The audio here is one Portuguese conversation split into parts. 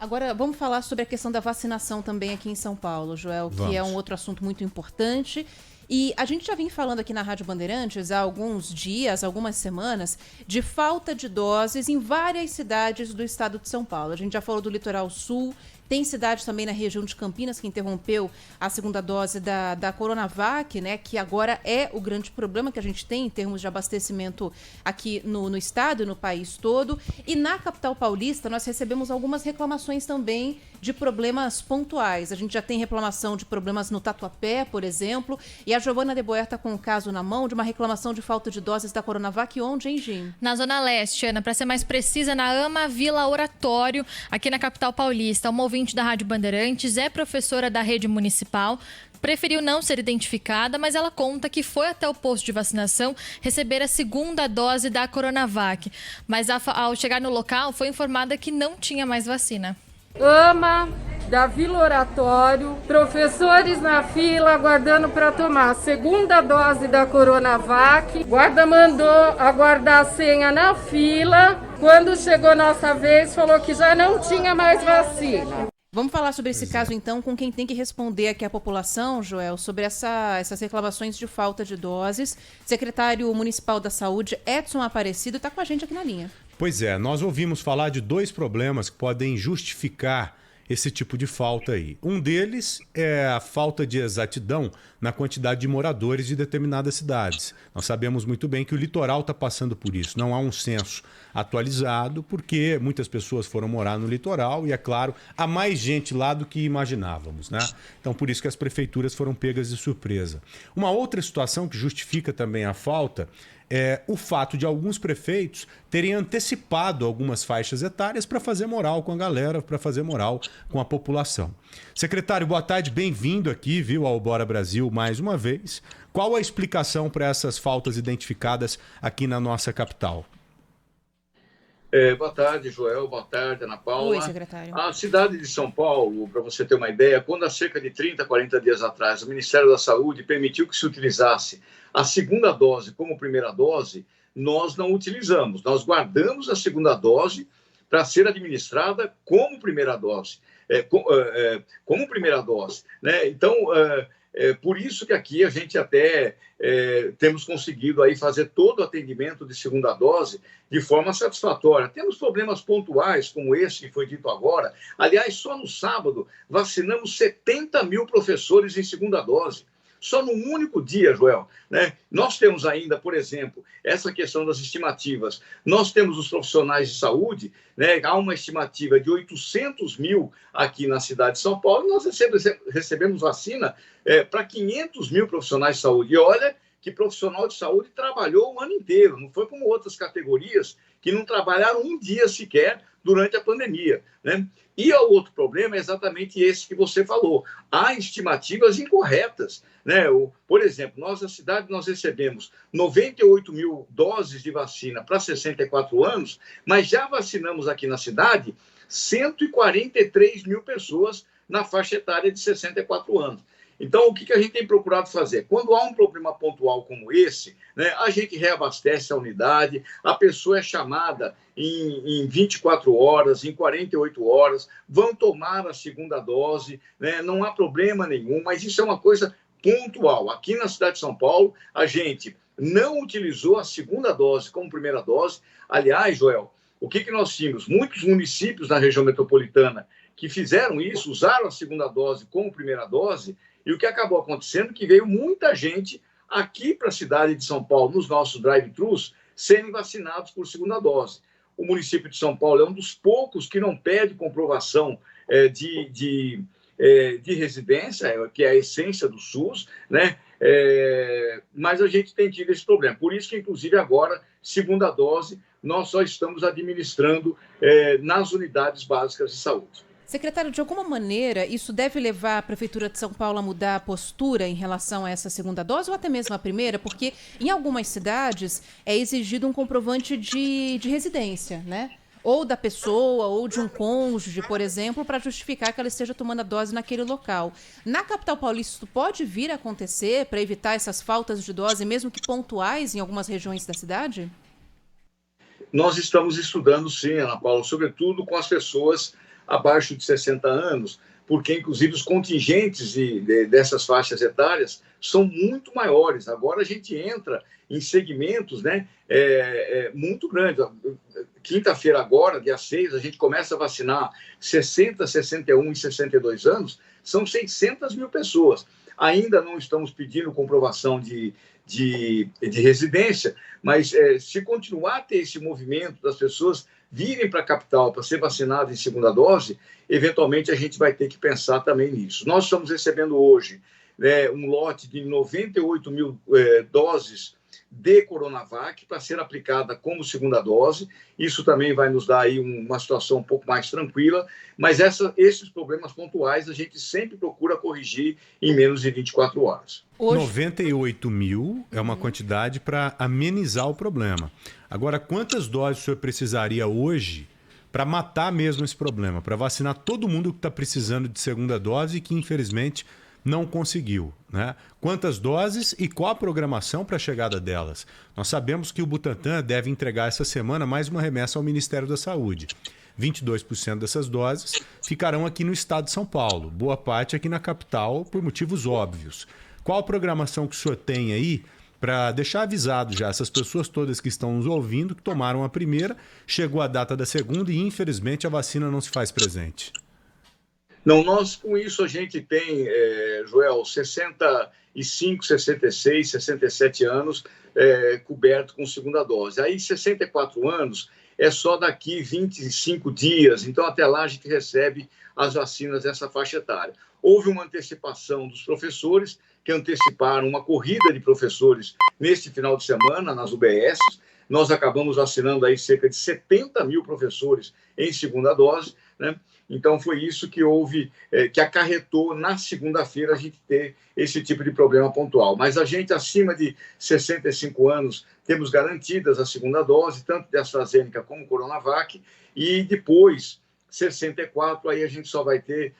Agora, vamos falar sobre a questão da vacinação também aqui em São Paulo, Joel, que é um outro assunto muito importante. E a gente já vem falando aqui na Rádio Bandeirantes há alguns dias, algumas semanas, de falta de doses em várias cidades do estado de São Paulo. A gente já falou do Litoral Sul, tem cidade também na região de Campinas que interrompeu a segunda dose da Coronavac, né? Que agora é o grande problema que a gente tem em termos de abastecimento aqui no estado e no país todo. E na capital paulista nós recebemos algumas reclamações também de problemas pontuais. A gente já tem reclamação de problemas no Tatuapé, por exemplo, e a Giovana de Boer está com um caso na mão de uma reclamação de falta de doses da Coronavac. Onde, hein, Jim? Na Zona Leste, Ana, para ser mais precisa, na AMA Vila Oratório, aqui na capital paulista. Uma ouvinte da Rádio Bandeirantes é professora da rede municipal, preferiu não ser identificada, mas ela conta que foi até o posto de vacinação receber a segunda dose da Coronavac. Mas ao chegar no local, foi informada que não tinha mais vacina. AMA da Vila Oratório, professores na fila aguardando para tomar a segunda dose da Coronavac. Guarda mandou aguardar a senha na fila. Quando chegou nossa vez, falou que já não tinha mais vacina. Vamos falar sobre esse caso, então, com quem tem que responder aqui à população, Joel, sobre essas reclamações de falta de doses. Secretário Municipal da Saúde, Edson Aparecido, está com a gente aqui na linha. Pois é, nós ouvimos falar de 2 problemas que podem justificar esse tipo de falta aí. Um deles é a falta de exatidão na quantidade de moradores de determinadas cidades. Nós sabemos muito bem que o litoral está passando por isso. Não há um censo atualizado, porque muitas pessoas foram morar no litoral e, é claro, há mais gente lá do que imaginávamos, né? Então, por isso que as prefeituras foram pegas de surpresa. Uma outra situação que justifica também a falta é o fato de alguns prefeitos terem antecipado algumas faixas etárias para fazer moral com a galera, para fazer moral com a população. Secretário, boa tarde, bem-vindo aqui, viu, ao Bora Brasil mais uma vez. Qual a explicação para essas faltas identificadas aqui na nossa capital? Boa tarde, Joel. Boa tarde, Ana Paula. Oi, secretário. A cidade de São Paulo, para você ter uma ideia, quando há cerca de 30, 40 dias atrás, o Ministério da Saúde permitiu que se utilizasse a segunda dose como primeira dose, nós não utilizamos. Nós guardamos a segunda dose para ser administrada como primeira dose. Como primeira dose, né? Então, por isso que aqui a gente até temos conseguido aí fazer todo o atendimento de segunda dose de forma satisfatória. Temos problemas pontuais, como esse que foi dito agora. Aliás, só no sábado vacinamos 70 mil professores em segunda dose. Só num único dia, Joel, né? Nós temos ainda, por exemplo, essa questão das estimativas. Nós temos os profissionais de saúde, né? Há uma estimativa de 800 mil aqui na cidade de São Paulo, e nós recebemos vacina para 500 mil profissionais de saúde. E olha que profissional de saúde trabalhou o ano inteiro, não foi como outras categorias que não trabalharam um dia sequer durante a pandemia, né? E o outro problema é exatamente esse que você falou. Há estimativas incorretas, né? Por exemplo, nós na cidade nós recebemos 98 mil doses de vacina para 64 anos, mas já vacinamos aqui na cidade 143 mil pessoas na faixa etária de 64 anos. Então, o que a gente tem procurado fazer? Quando há um problema pontual como esse, né, a gente reabastece a unidade, a pessoa é chamada em 24 horas, em 48 horas, vão tomar a segunda dose, né, não há problema nenhum, mas isso é uma coisa pontual. Aqui na cidade de São Paulo, a gente não utilizou a segunda dose como primeira dose. Aliás, Joel, o que nós tínhamos? Muitos municípios na região metropolitana que fizeram isso, usaram a segunda dose como primeira dose, e o que acabou acontecendo é que veio muita gente aqui para a cidade de São Paulo, nos nossos drive-thrus, serem vacinados por segunda dose. O município de São Paulo é um dos poucos que não pede comprovação de residência, que é a essência do SUS, né? Mas a gente tem tido esse problema. Por isso que, inclusive, agora, segunda dose, nós só estamos administrando nas unidades básicas de saúde. Secretário, de alguma maneira, isso deve levar a Prefeitura de São Paulo a mudar a postura em relação a essa segunda dose ou até mesmo a primeira? Porque em algumas cidades é exigido um comprovante de residência, né? Ou da pessoa, ou de um cônjuge, por exemplo, para justificar que ela esteja tomando a dose naquele local. Na capital paulista, isso pode vir a acontecer para evitar essas faltas de dose, mesmo que pontuais em algumas regiões da cidade? Nós estamos estudando, sim, Ana Paula, sobretudo com as pessoas abaixo de 60 anos, porque, inclusive, os contingentes dessas faixas etárias são muito maiores. Agora a gente entra em segmentos, né, muito grandes. Quinta-feira agora, dia 6, a gente começa a vacinar 60, 61 e 62 anos, são 600 mil pessoas. Ainda não estamos pedindo comprovação de residência, mas se continuar a ter esse movimento das pessoas virem para a capital para ser vacinadas em segunda dose, eventualmente a gente vai ter que pensar também nisso. Nós estamos recebendo hoje um lote de 98 mil doses de Coronavac para ser aplicada como segunda dose. Isso também vai nos dar aí uma situação um pouco mais tranquila, mas esses problemas pontuais a gente sempre procura corrigir em menos de 24 horas. Hoje... 98 mil é uma quantidade para amenizar o problema. Agora, quantas doses o senhor precisaria hoje para matar mesmo esse problema, para vacinar todo mundo que está precisando de segunda dose e que, infelizmente, não conseguiu, né? Quantas doses e qual a programação para a chegada delas? Nós sabemos que o Butantan deve entregar essa semana mais uma remessa ao Ministério da Saúde. 22% dessas doses ficarão aqui no estado de São Paulo, boa parte aqui na capital, por motivos óbvios. Qual a programação que o senhor tem aí para deixar avisado já essas pessoas todas que estão nos ouvindo, que tomaram a primeira, chegou a data da segunda e, infelizmente, a vacina não se faz presente? Não, nós com isso a gente tem, Joel, 65, 66, 67 anos coberto com segunda dose. Aí 64 anos é só daqui 25 dias, então até lá a gente recebe as vacinas dessa faixa etária. Houve uma antecipação dos professores, que anteciparam uma corrida de professores neste final de semana nas UBS. Nós acabamos vacinando aí cerca de 70 mil professores em segunda dose, né? Então, foi isso que houve, que acarretou na segunda-feira a gente ter esse tipo de problema pontual. Mas a gente, acima de 65 anos, temos garantidas a segunda dose, tanto de AstraZeneca como Coronavac, e depois, 64, aí a gente só vai ter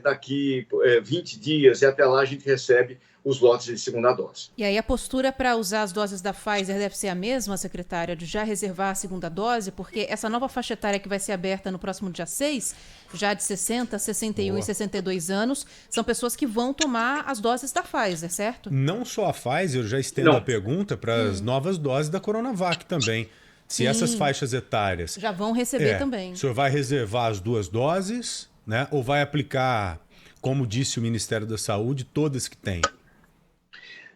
daqui 20 dias, e até lá a gente recebe os lotes de segunda dose. E aí a postura para usar as doses da Pfizer deve ser a mesma, secretária, de já reservar a segunda dose, porque essa nova faixa etária que vai ser aberta no próximo dia 6, já de 60, 61 e 62 anos, são pessoas que vão tomar as doses da Pfizer, certo? Não só a Pfizer, eu já estendo a pergunta para as novas doses da Coronavac também. Se essas faixas etárias... já vão receber também. O senhor vai reservar as duas doses, né? Ou vai aplicar, como disse o Ministério da Saúde, todas que tem?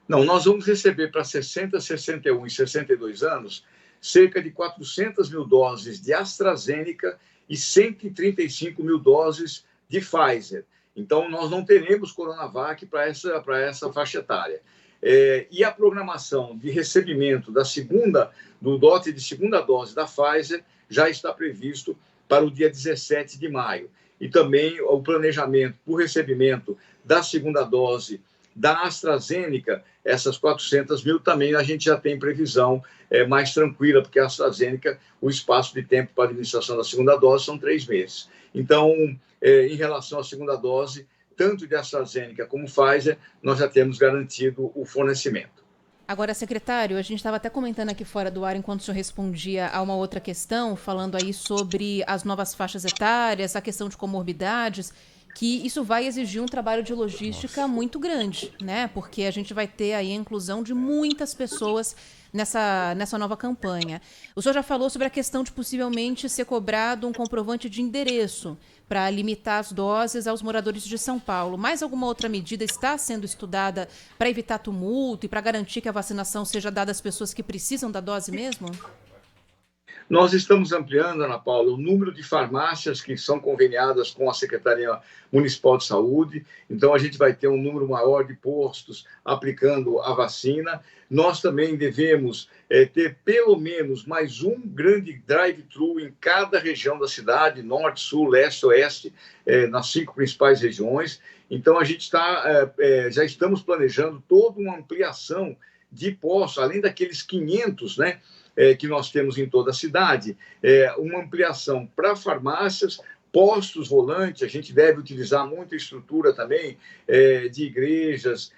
Não, nós vamos receber para 60, 61 e 62 anos cerca de 400 mil doses de AstraZeneca e 135 mil doses de Pfizer. Então, nós não teremos Coronavac para essa faixa etária. E a programação de recebimento do lote de segunda dose da Pfizer já está previsto para o dia 17 de maio. E também o planejamento por recebimento da segunda dose da AstraZeneca, essas 400 mil, também a gente já tem previsão mais tranquila, porque a AstraZeneca, o espaço de tempo para a administração da segunda dose são 3 meses. Então, em relação à segunda dose, tanto de AstraZeneca como Pfizer, nós já temos garantido o fornecimento. Agora, secretário, a gente estava até comentando aqui fora do ar, enquanto o senhor respondia a uma outra questão, falando aí sobre as novas faixas etárias, a questão de comorbidades, que isso vai exigir um trabalho de logística muito grande, né? Porque a gente vai ter aí a inclusão de muitas pessoas nessa nova campanha. O senhor já falou sobre a questão de possivelmente ser cobrado um comprovante de endereço para limitar as doses aos moradores de São Paulo. Mais alguma outra medida está sendo estudada para evitar tumulto e para garantir que a vacinação seja dada às pessoas que precisam da dose mesmo? Nós estamos ampliando, Ana Paula, o número de farmácias que são conveniadas com a Secretaria Municipal de Saúde. Então, a gente vai ter um número maior de postos aplicando a vacina. Nós também devemos ter pelo menos mais um grande drive-thru em cada região da cidade, norte, sul, leste, oeste, nas 5 principais regiões. Então, a gente já estamos planejando toda uma ampliação de postos, além daqueles 500, né? Que nós temos em toda a cidade, uma ampliação para farmácias, postos volantes. A gente deve utilizar muita estrutura também de igrejas,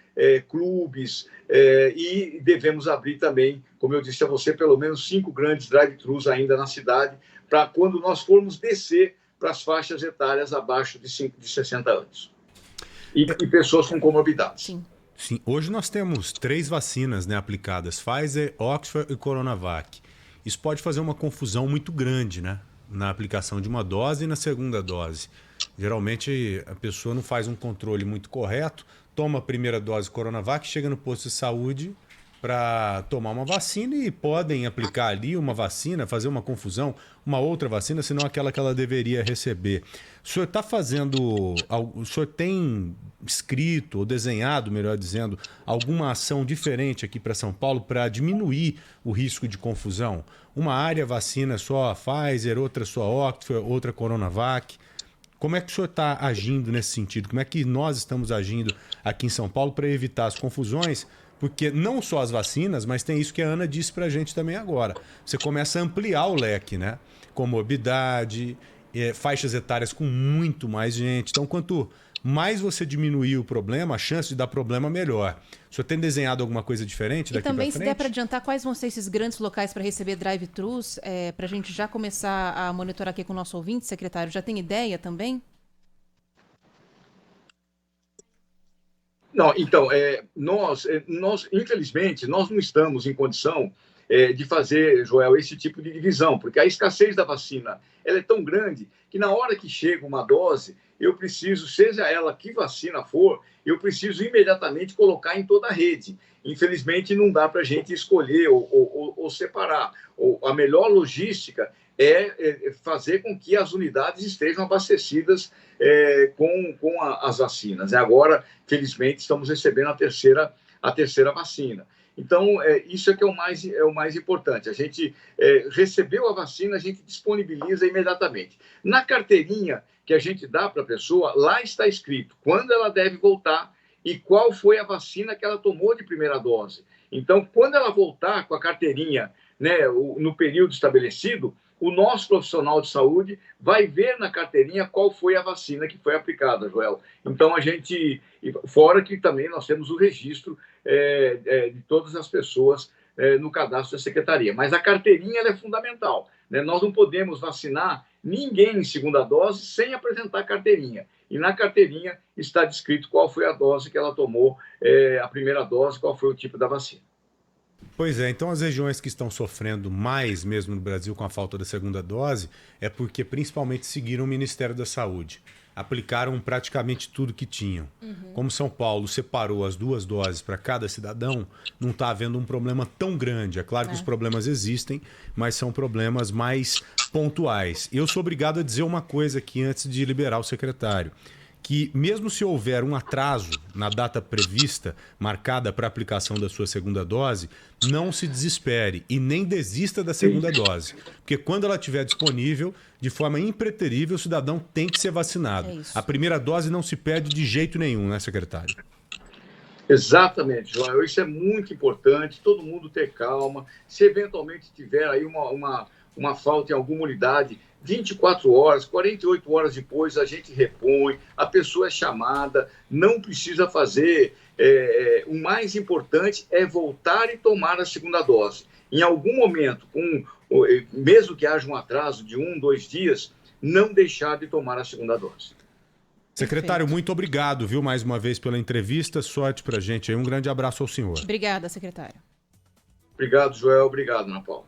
clubes, e devemos abrir também, como eu disse a você, pelo menos 5 grandes drive-thrus ainda na cidade, para quando nós formos descer para as faixas etárias abaixo de 60 anos. E pessoas com comorbidades. Sim. Sim, hoje nós temos 3 vacinas, né, aplicadas, Pfizer, Oxford e Coronavac. Isso pode fazer uma confusão muito grande, né, na aplicação de uma dose e na segunda dose. Geralmente a pessoa não faz um controle muito correto, toma a primeira dose Coronavac, chega no posto de saúde para tomar uma vacina e podem aplicar ali uma vacina, fazer uma confusão, uma outra vacina, senão aquela que ela deveria receber. O senhor está fazendo, o senhor tem escrito ou desenhado, melhor dizendo, alguma ação diferente aqui para São Paulo para diminuir o risco de confusão? Uma área vacina só a Pfizer, outra só a Oxford, outra Coronavac. Como é que o senhor está agindo nesse sentido? Como é que nós estamos agindo aqui em São Paulo para evitar as confusões? Porque não só as vacinas, mas tem isso que a Ana disse para a gente também agora. Você começa a ampliar o leque, né? Comorbidade, faixas etárias com muito mais gente. Então, quanto mais você diminuir o problema, a chance de dar problema melhor. O senhor tem desenhado alguma coisa diferente daqui para frente? E também, se der para adiantar, quais vão ser esses grandes locais para receber drive-thrus, para a gente já começar a monitorar aqui com o nosso ouvinte, secretário? Já tem ideia também? Não, então, nós, infelizmente, nós não estamos em condição de fazer, Joel, esse tipo de divisão, porque a escassez da vacina ela é tão grande que na hora que chega uma dose, eu preciso, seja ela que vacina for, eu preciso imediatamente colocar em toda a rede. Infelizmente, não dá para a gente escolher ou separar. A melhor logística é fazer com que as unidades estejam abastecidas com as vacinas. Agora, felizmente, estamos recebendo a terceira vacina. Então, isso é que é o mais importante. A gente recebeu a vacina, a gente disponibiliza imediatamente. Na carteirinha que a gente dá para a pessoa, lá está escrito quando ela deve voltar e qual foi a vacina que ela tomou de primeira dose. Então, quando ela voltar com a carteirinha, né, no período estabelecido, o nosso profissional de saúde vai ver na carteirinha qual foi a vacina que foi aplicada, Joel. Então, a gente... Fora que também nós temos o registro de todas as pessoas no cadastro da Secretaria. Mas a carteirinha ela é fundamental, né? Nós não podemos vacinar ninguém em segunda dose sem apresentar a carteirinha. E na carteirinha está descrito qual foi a dose que ela tomou, a primeira dose, qual foi o tipo da vacina. Pois é, então as regiões que estão sofrendo mais mesmo no Brasil com a falta da segunda dose é porque principalmente seguiram o Ministério da Saúde. Aplicaram praticamente tudo que tinham. Como São Paulo separou as 2 doses para cada cidadão, não está havendo um problema tão grande. É claro que os problemas existem, mas são problemas mais pontuais. Eu sou obrigado a dizer uma coisa aqui antes de liberar o secretário, que mesmo se houver um atraso na data prevista, marcada para a aplicação da sua segunda dose, não se desespere e nem desista da segunda dose. Porque quando ela estiver disponível, de forma impreterível, o cidadão tem que ser vacinado. A primeira dose não se perde de jeito nenhum, né, secretário? Exatamente, Joel. Isso é muito importante, todo mundo ter calma. Se eventualmente tiver aí uma falta em alguma unidade, 24 horas, 48 horas depois a gente repõe, a pessoa é chamada, não precisa fazer. O mais importante é voltar e tomar a segunda dose. Em algum momento, mesmo que haja um atraso de 1, 2 dias, não deixar de tomar a segunda dose. Secretário, muito obrigado, viu, mais uma vez pela entrevista. Sorte pra gente aí. Um grande abraço ao senhor. Obrigada, secretário. Obrigado, Joel. Obrigado, Ana Paula.